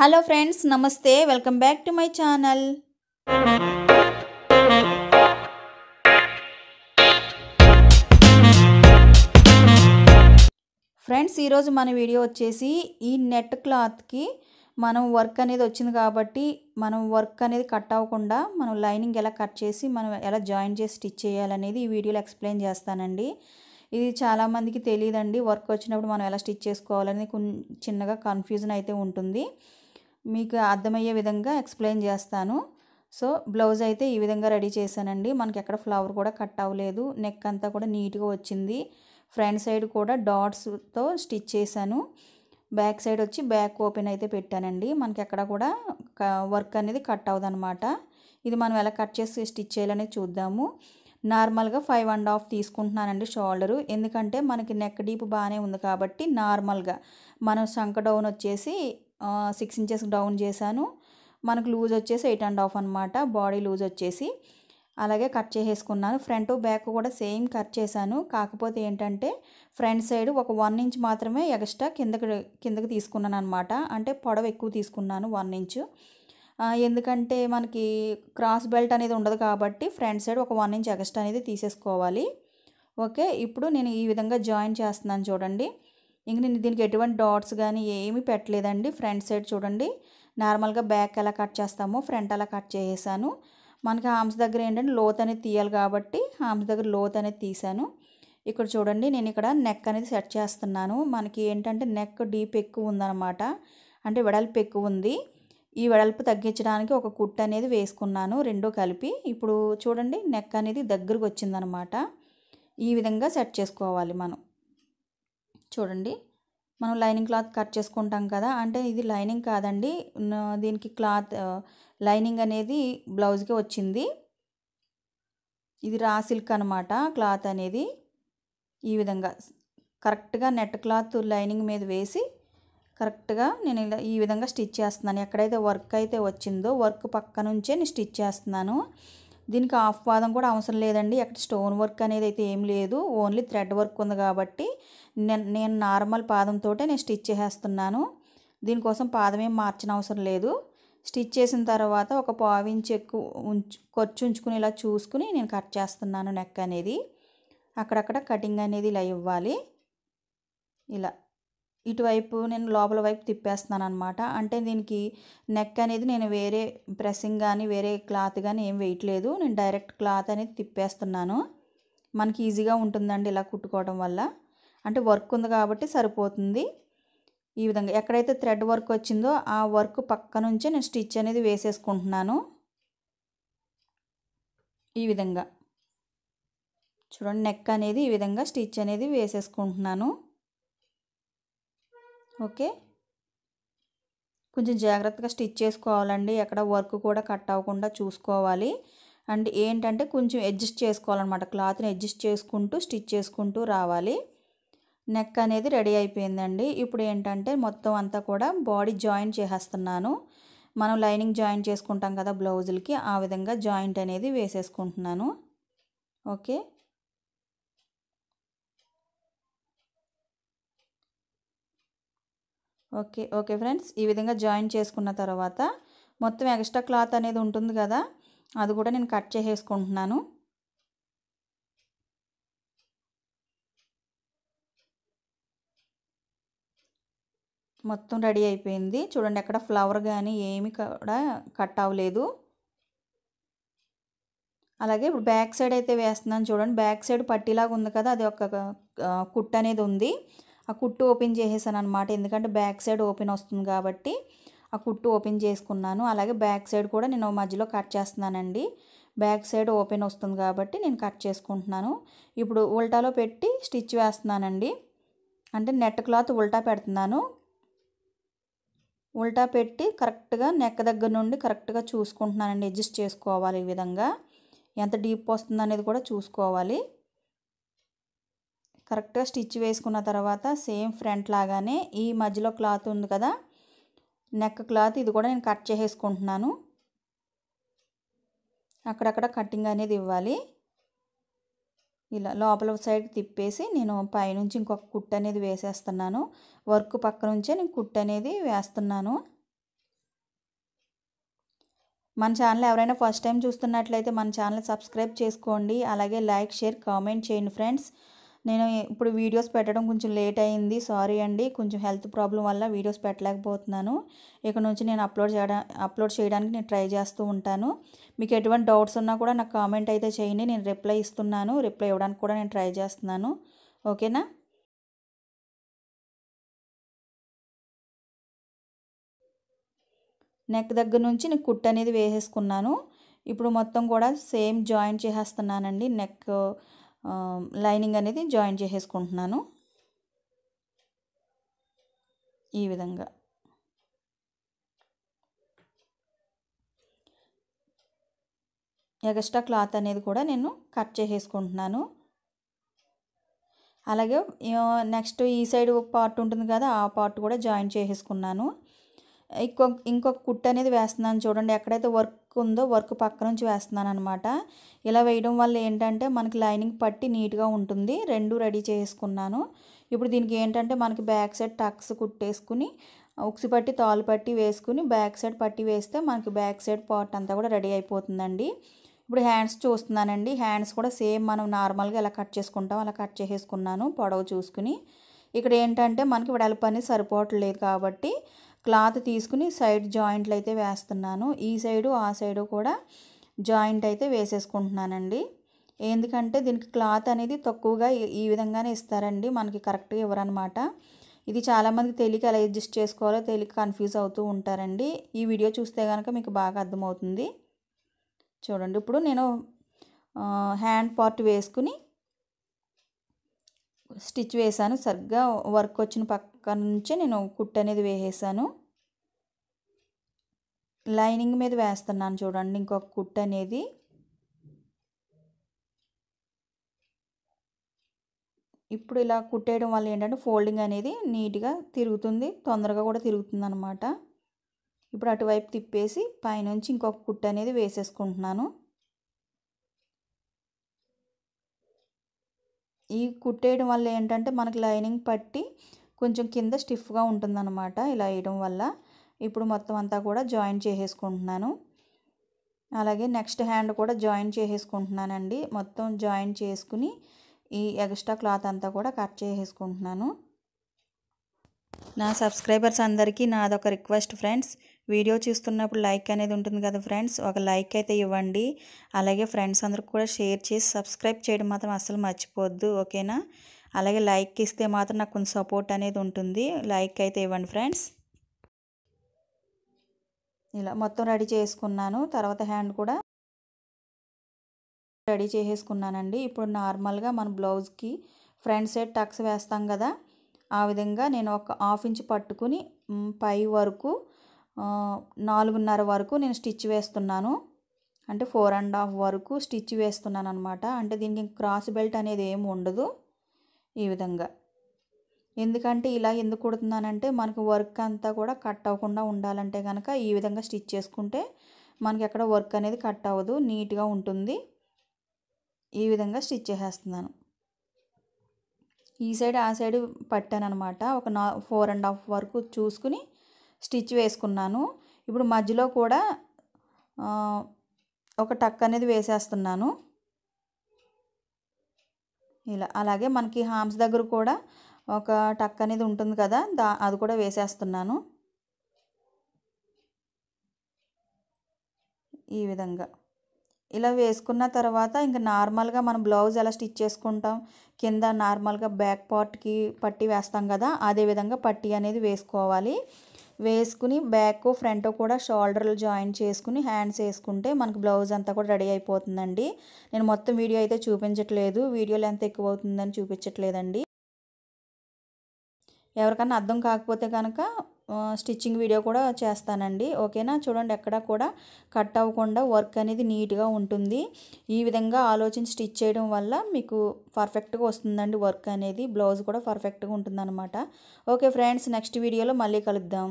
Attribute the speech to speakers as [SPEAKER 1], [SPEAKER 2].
[SPEAKER 1] Hello friends, నమస్తే. Welcome back to my channel. Friends, ఈరోజు మన వీడియో వచ్చేసి ఈ నెట్ క్లాత్కి మనం వర్క్ అనేది వచ్చింది కాబట్టి మనం వర్క్ అనేది కట్ అవ్వకుండా మనం లైనింగ్ ఎలా కట్ చేసి మనం ఎలా జాయిన్ చేసి స్టిచ్ చేయాలనేది ఈ వీడియోలో ఎక్స్ప్లెయిన్ చేస్తానండి. ఇది చాలామందికి తెలియదండి. వర్క్ వచ్చినప్పుడు మనం ఎలా స్టిచ్ చేసుకోవాలనేది చిన్నగా కన్ఫ్యూజన్ అయితే ఉంటుంది. మీకు అర్థమయ్యే విధంగా ఎక్స్ప్లెయిన్ చేస్తాను. సో బ్లౌజ్ అయితే ఈ విధంగా రెడీ చేశానండి. మనకి ఎక్కడ ఫ్లవర్ కూడా కట్ అవ్వలేదు. నెక్ అంతా కూడా నీట్గా వచ్చింది. ఫ్రంట్ సైడ్ కూడా డాట్స్తో స్టిచ్ చేశాను. బ్యాక్ సైడ్ వచ్చి బ్యాక్ ఓపెన్ అయితే పెట్టానండి. మనకి ఎక్కడ కూడా వర్క్ అనేది కట్ అవ్వదనమాట. ఇది మనం ఎలా కట్ చేసి స్టిచ్ చేయాలనేది చూద్దాము. నార్మల్గా 5.5 తీసుకుంటున్నానండి షోల్డరు. ఎందుకంటే మనకి నెక్ డీప్ బాగానే ఉంది కాబట్టి నార్మల్గా మనం సంక డౌన్ వచ్చేసి 6 ఇంచెస్ డౌన్ చేశాను. మనకు లూజ్ వచ్చేసి 8.5 అనమాట. బాడీ లూజ్ వచ్చేసి అలాగే కట్ చేసేసుకున్నాను. ఫ్రంట్ బ్యాక్ కూడా సేమ్ కట్ చేశాను. కాకపోతే ఏంటంటే ఫ్రంట్ సైడ్ ఒక 1 ఇంచ్ మాత్రమే ఎక్స్ట్రా కిందకి తీసుకున్నాను అనమాట. అంటే పొడవు ఎక్కువ తీసుకున్నాను 1 ఇంచు. ఎందుకంటే మనకి క్రాస్ బెల్ట్ అనేది ఉండదు కాబట్టి ఫ్రంట్ సైడ్ ఒక 1 ఇంచ్ ఎక్స్ట్రా అనేది తీసేసుకోవాలి. ఓకే, ఇప్పుడు నేను ఈ విధంగా జాయిన్ చేస్తున్నాను చూడండి. ఇంక నేను దీనికి ఎటువంటి డాట్స్ కానీ ఏమీ పెట్టలేదండి. ఫ్రంట్ సైడ్ చూడండి, నార్మల్గా బ్యాక్ ఎలా కట్ చేస్తామో ఫ్రంట్ అలా కట్ చేసేసాను. మనకి హామ్స్ దగ్గర ఏంటంటే లోత్ అనేది తీయాలి కాబట్టి హామ్స్ దగ్గర లోత్ అనేది తీసాను. ఇక్కడ చూడండి, నేను ఇక్కడ నెక్ అనేది సెట్ చేస్తున్నాను. మనకి ఏంటంటే నెక్ డీప్ ఎక్కువ ఉందన్నమాట. అంటే వెడల్పు ఎక్కువ ఉంది. ఈ వెడల్పు తగ్గించడానికి ఒక కుట్టు అనేది వేసుకున్నాను, రెండూ కలిపి. ఇప్పుడు చూడండి, నెక్ అనేది దగ్గరకు వచ్చిందనమాట. ఈ విధంగా సెట్ చేసుకోవాలి మనం. చూడండి, మనం లైనింగ్ క్లాత్ కట్ చేసుకుంటాం కదా, అంటే ఇది లైనింగ్ కాదండి. దీనికి క్లాత్ లైనింగ్ అనేది బ్లౌజ్కి వచ్చింది. ఇది రా సిల్క్ అనమాట క్లాత్ అనేది. ఈ విధంగా కరెక్ట్గా నెట్ క్లాత్ లైనింగ్ మీద వేసి కరెక్ట్గా నేను ఇలా ఈ విధంగా స్టిచ్ చేస్తున్నాను. ఎక్కడైతే వర్క్ అయితే వచ్చిందో వర్క్ పక్క నుంచే నేను స్టిచ్ చేస్తున్నాను. దీనికి హాఫ్ పాదం కూడా అవసరం లేదండి. అక్కడ స్టోన్ వర్క్ అనేది అయితే ఏం లేదు. ఓన్లీ థ్రెడ్ వర్క్ ఉంది కాబట్టి నేను నార్మల్ పాదంతో నేను స్టిచ్ చేసేస్తున్నాను. దీనికోసం పాదం ఏం మార్చిన అవసరం లేదు. స్టిచ్ చేసిన తర్వాత ఒక 1/4 ఇంచ్ ఎక్కువ ఖర్చు ఉంచుకుని ఇలా చూసుకుని నేను కట్ చేస్తున్నాను. నెక్ అనేది అక్కడక్కడ కటింగ్ అనేది ఇలా ఇవ్వాలి. ఇలా ఇటువైపు నేను లోపల వైపు తిప్పేస్తున్నాను అనమాట. అంటే దీనికి నెక్ అనేది నేను వేరే ప్రెస్సింగ్ కానీ వేరే క్లాత్ కానీ ఏం వేయట్లేదు. నేను డైరెక్ట్ క్లాత్ అనేది తిప్పేస్తున్నాను. మనకి ఈజీగా ఉంటుందండి ఇలా కుట్టుకోవడం వల్ల. అంటే వర్క్ ఉంది కాబట్టి సరిపోతుంది. ఈ విధంగా ఎక్కడైతే థ్రెడ్ వర్క్ వచ్చిందో ఆ వర్క్ పక్క నుంచే నేను స్టిచ్ అనేది వేసేసుకుంటున్నాను. ఈ విధంగా చూడండి, నెక్ అనేది ఈ విధంగా స్టిచ్ అనేది వేసేసుకుంటున్నాను. ఓకే, కొంచెం జాగ్రత్తగా స్టిచ్ చేసుకోవాలండి. ఎక్కడ వర్క్ కూడా కట్ అవ్వకుండా చూసుకోవాలి. అండ్ ఏంటంటే కొంచెం అడ్జస్ట్ చేసుకోవాలన్నమాట. క్లాత్ని అడ్జస్ట్ చేసుకుంటూ స్టిచ్ చేసుకుంటూ రావాలి. నెక్ అనేది రెడీ అయిపోయిందండి. ఇప్పుడు ఏంటంటే మొత్తం అంతా కూడా బాడీ జాయింట్ చేసేస్తున్నాను. మనం లైనింగ్ జాయింట్ చేసుకుంటాం కదా బ్లౌజులకి, ఆ విధంగా జాయింట్ అనేది వేసేసుకుంటున్నాను. ఓకే, ఓకే ఓకే ఫ్రెండ్స్, ఈ విధంగా జాయిన్ చేసుకున్న తర్వాత మొత్తం ఎక్స్ట్రా క్లాత్ అనేది ఉంటుంది కదా, అది కూడా నేను కట్ చేసేసుకుంటున్నాను. మొత్తం రెడీ అయిపోయింది. చూడండి, ఎక్కడ ఫ్లవర్ కానీ ఏమి కూడా కట్ అవ్వలేదు. అలాగే ఇప్పుడు బ్యాక్ సైడ్ అయితే వేస్తున్నాను చూడండి. బ్యాక్ సైడ్ పట్టీలాగా ఉంది కదా, అది ఒక కుట్టు అనేది ఉంది. ఆ కుట్టు ఓపెన్ చేసేసాను అనమాట. ఎందుకంటే బ్యాక్ సైడ్ ఓపెన్ వస్తుంది కాబట్టి ఆ కుట్టు ఓపెన్ చేసుకున్నాను. అలాగే బ్యాక్ సైడ్ కూడా నేను మధ్యలో కట్ చేస్తున్నానండి. బ్యాక్ సైడ్ ఓపెన్ వస్తుంది కాబట్టి నేను కట్ చేసుకుంటున్నాను. ఇప్పుడు ఉల్టాలో పెట్టి స్టిచ్ వేస్తున్నానండి. అంటే నెట్ క్లాత్ ఉల్టా పెడుతున్నాను. ఉల్టా పెట్టి కరెక్ట్గా నెక్ దగ్గర నుండి కరెక్ట్గా చూసుకుంటున్నానండి. అడ్జస్ట్ చేసుకోవాలి. ఈ విధంగా ఎంత డీప్ వస్తుంది అనేది కూడా చూసుకోవాలి. కరెక్ట్గా స్టిచ్ వేసుకున్న తర్వాత సేమ్ ఫ్రంట్ లాగానే ఈ మధ్యలో క్లాత్ ఉంది కదా, నెక్ క్లాత్, ఇది కూడా నేను కట్ చేసేసుకుంటున్నాను. అక్కడక్కడ కటింగ్ అనేది ఇవ్వాలి. ఇలా లోపల సైడ్ తిప్పేసి నేను పైనుంచి ఇంకొక కుట్టు అనేది వేసేస్తున్నాను. వర్క్ పక్క నుంచే నేను కుట్టు అనేది వేస్తున్నాను. మన ఛానల్ ఎవరైనా ఫస్ట్ టైం చూస్తున్నట్లయితే మన ఛానల్ సబ్స్క్రైబ్ చేసుకోండి. అలాగే లైక్, షేర్, కామెంట్ చేయండి ఫ్రెండ్స్. నేను ఇప్పుడు వీడియోస్ పెట్టడం కొంచెం లేట్ అయింది, సారీ అండి. కొంచెం హెల్త్ ప్రాబ్లం వల్ల వీడియోస్ పెట్టలేకపోతున్నాను. ఇక నుంచి నేను అప్లోడ్ చేయడానికి నేను ట్రై చేస్తూ ఉంటాను. మీకు ఎటువంటి డౌట్స్ ఉన్నా కూడా నాకు కామెంట్ అయితే చేయండి, నేను రిప్లై ఇస్తున్నాను. రిప్లై ఇవ్వడానికి కూడా నేను ట్రై చేస్తున్నాను. ఓకేనా? నెక్ దగ్గర నుంచి నేను కుట్టు అనేది వేసేసుకున్నాను. ఇప్పుడు మొత్తం కూడా సేమ్ జాయింట్ చేసేస్తున్నానండి. నెక్ లైనింగ్ అనేది జాయింట్ చేసేసుకుంటున్నాను ఈ విధంగా. ఎక్స్ట్రా క్లాత్ అనేది కూడా నేను కట్ చేసేసుకుంటున్నాను. అలాగే నెక్స్ట్ ఈ సైడ్ పార్ట్ ఉంటుంది కదా, ఆ పార్ట్ కూడా జాయిన్ చేసేసుకున్నాను. ఇంకొక కుట్టు అనేది వేస్తున్నాను చూడండి. ఎక్కడైతే వర్క్ ఉందో వర్క్ పక్క నుంచి వేస్తున్నాను అనమాట. ఇలా వేయడం వల్ల ఏంటంటే మనకి లైనింగ్ పట్టి నీట్గా ఉంటుంది. రెండు రెడీ చేసుకున్నాను. ఇప్పుడు దీనికి ఏంటంటే మనకి బ్యాక్ సైడ్ టక్స్ కుట్టేసుకుని ఉక్సి పట్టి తాలు పట్టి వేసుకుని బ్యాక్ సైడ్ పట్టి వేస్తే మనకి బ్యాక్ సైడ్ పార్ట్ అంతా కూడా రెడీ అయిపోతుందండి. ఇప్పుడు హ్యాండ్స్ చూస్తున్నానండి. హ్యాండ్స్ కూడా సేమ్ మనం నార్మల్గా ఎలా కట్ చేసుకుంటాం అలా కట్ చేసేసుకున్నాను పొడవు చూసుకుని. ఇక్కడ ఏంటంటే మనకి వెడల్పు అనేది సరిపోవట్లేదు కాబట్టి క్లాత్ తీసుకుని సైడ్ జాయింట్లు అయితే వేస్తున్నాను. ఈ సైడు ఆ సైడు కూడా జాయింట్ అయితే వేసేసుకుంటున్నానండి. ఎందుకంటే దీనికి క్లాత్ అనేది తక్కువగా ఈ విధంగానే ఇస్తారండి, మనకి కరెక్ట్గా ఇవ్వరనమాట. ఇది చాలామందికి తెలియక ఎలా అడ్జస్ట్ చేసుకోవాలో తెలియక కన్ఫ్యూజ్ అవుతూ ఉంటారండి. ఈ వీడియో చూస్తే కనుక మీకు బాగా అర్థమవుతుంది. చూడండి, ఇప్పుడు నేను హ్యాండ్ పార్ట్ వేసుకుని స్టిచ్ వేసాను. సరిగ్గా వర్క్ వచ్చిన పక్క నుంచే నేను కుట్టు అనేది వేసేసాను. లైనింగ్ మీద వేస్తున్నాను చూడండి ఇంకొక కుట్టు అనేది. ఇప్పుడు ఇలా కుట్టేయడం వల్ల ఏంటంటే ఫోల్డింగ్ అనేది నీట్గా తిరుగుతుంది, తొందరగా కూడా తిరుగుతుంది అనమాట. ఇప్పుడు అటువైపు తిప్పేసి పైనుంచి ఇంకొక కుట్టు అనేది వేసేసుకుంటున్నాను. ఈ కుట్టేయడం వల్ల ఏంటంటే మనకి లైనింగ్ పట్టి కొంచెం కింద స్టిఫ్గా ఉంటుందన్నమాట ఇలా వేయడం వల్ల. ఇప్పుడు మొత్తం అంతా కూడా జాయిన్ చేసేసుకుంటున్నాను. అలాగే నెక్స్ట్ హ్యాండ్ కూడా జాయిన్ చేసేసుకుంటున్నానండి. మొత్తం జాయిన్ చేసుకుని ఈ ఎక్స్ట్రా క్లాత్ అంతా కూడా కట్ చేసేసుకుంటున్నాను. నా సబ్స్క్రైబర్స్ అందరికీ నాదొక రిక్వెస్ట్ ఫ్రెండ్స్, వీడియో చూస్తున్నప్పుడు లైక్ అనేది ఉంటుంది కదా ఫ్రెండ్స్, ఒక లైక్ అయితే ఇవ్వండి. అలాగే ఫ్రెండ్స్ అందరికి కూడా షేర్ చేసి సబ్స్క్రైబ్ చేయడం మాత్రం అస్సలు మర్చిపోవద్దు, ఓకేనా? అలాగే లైక్ ఇస్తే మాత్రం నాకు కొంచెం సపోర్ట్ అనేది ఉంటుంది. లైక్ అయితే ఇవ్వండి ఫ్రెండ్స్. ఇలా మొత్తం రెడీ చేసుకున్నాను. తర్వాత హ్యాండ్ కూడా రెడీ చేసేసుకున్నానండి. ఇప్పుడు నార్మల్గా మన బ్లౌజ్కి ఫ్రంట్ సైడ్ టక్స్ వేస్తాం కదా, ఆ విధంగా నేను ఒక 1/2 ఇంచ్ పట్టుకుని పై వరకు 4.5 వరకు నేను స్టిచ్ వేస్తున్నాను. అంటే 4.5 వరకు స్టిచ్ వేస్తున్నాను అనమాట. అంటే దీనికి క్రాస్ బెల్ట్ అనేది ఏమి ఉండదు ఈ విధంగా. ఎందుకంటే ఇలా ఎందుకు కుడుతున్నానంటే మనకు వర్క్ అంతా కూడా కట్ అవ్వకుండా ఉండాలంటే కనుక ఈ విధంగా స్టిచ్ చేసుకుంటే మనకి ఎక్కడ వర్క్ అనేది కట్ అవ్వదు, నీట్గా ఉంటుంది. ఈ విధంగా స్టిచ్ చేసేస్తున్నాను. ఈ సైడ్ ఆ సైడ్ పట్టాను అనమాట. ఒక 4.5 వరకు చూసుకుని స్టిచ్ వేసుకున్నాను. ఇప్పుడు మధ్యలో కూడా ఒక టక్ అనేది వేసేస్తున్నాను ఇలా. అలాగే మనకి హామ్స్ దగ్గర కూడా ఒక టక్ అనేది ఉంటుంది కదా, అది కూడా వేసేస్తున్నాను ఈ విధంగా. ఇలా వేసుకున్న తర్వాత ఇంకా నార్మల్గా మనం బ్లౌజ్ ఎలా స్టిచ్ చేసుకుంటాం, కింద నార్మల్గా బ్యాక్ పార్ట్కి పట్టీ వేస్తాం కదా, అదేవిధంగా పట్టీ అనేది వేసుకోవాలి. వేసుకుని బ్యాక్ ఫ్రంట్ కూడా షోల్డర్లు జాయిన్ చేసుకుని హ్యాండ్స్ వేసుకుంటే మనకు బ్లౌజ్ అంతా కూడా రెడీ అయిపోతుందండి. నేను మొత్తం వీడియో అయితే చూపించట్లేదు, వీడియో లెంత్ ఎక్కువ అవుతుందని చూపించట్లేదండి. ఎవరికన్నా అర్థం కాకపోతే కనుక స్టిచ్చింగ్ వీడియో కూడా చేస్తానండి, ఓకేనా? చూడండి, ఎక్కడ కూడా కట్ అవ్వకుండా వర్క్ అనేది నీట్గా ఉంటుంది. ఈ విధంగా ఆలోచించి స్టిచ్ చేయడం వల్ల మీకు పర్ఫెక్ట్గా వస్తుందండి వర్క్ అనేది. బ్లౌజ్ కూడా పర్ఫెక్ట్గా ఉంటుందన్నమాట. ఓకే ఫ్రెండ్స్, నెక్స్ట్ వీడియోలో మళ్ళీ కలుద్దాం.